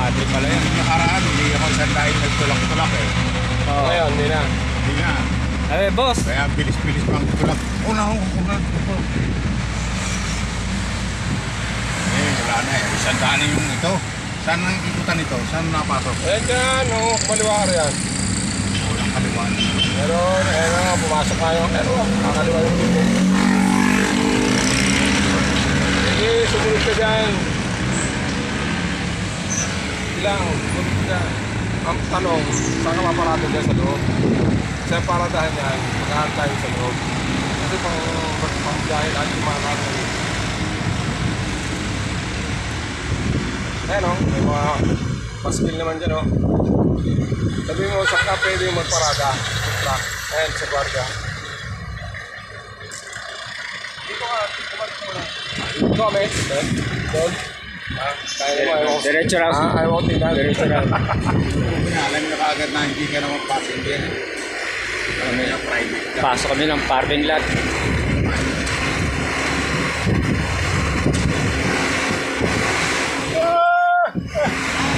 dati pala yan. Yung nakaraan, hindi ako isang dahil nagtulak-tulak eh. Oo. Ngayon, hindi na. Hindi nga. Eh, boss. Kaya bilis-bilis pang tulak. Una. Eh, wala na eh. Isang daan yung ito. Saan nang ikutan ito? Saan napasok? Eh, dyan, kaliwa ka yan. Walang kaliwan. Meron, pumasok tayo. Pero, kakaliwa yung dito. Sige, sumunod ka dyan. Ilang, sumunod ka dyan. Ang tanong, saan ka maparado dyan sa loob? Sa paradahan yan, magkahan tayo sa loob. Kasi pang biyahe lang yung mga natin. Ayan o, may mga paskil naman dyan o. Sabi mo, saan ka pwede magparada? Sa truck. Ayan, sa guardia. Dito ka, kumalit mo na. Dito kami, doon. Kaya mo, ayaw ko. Diretso lang. Ayaw ko tingnan. Diretso lang. Alam nyo kaagad na hindi ka naman passenger. Alam nyo na private ka. Pasok kami ng parking lot.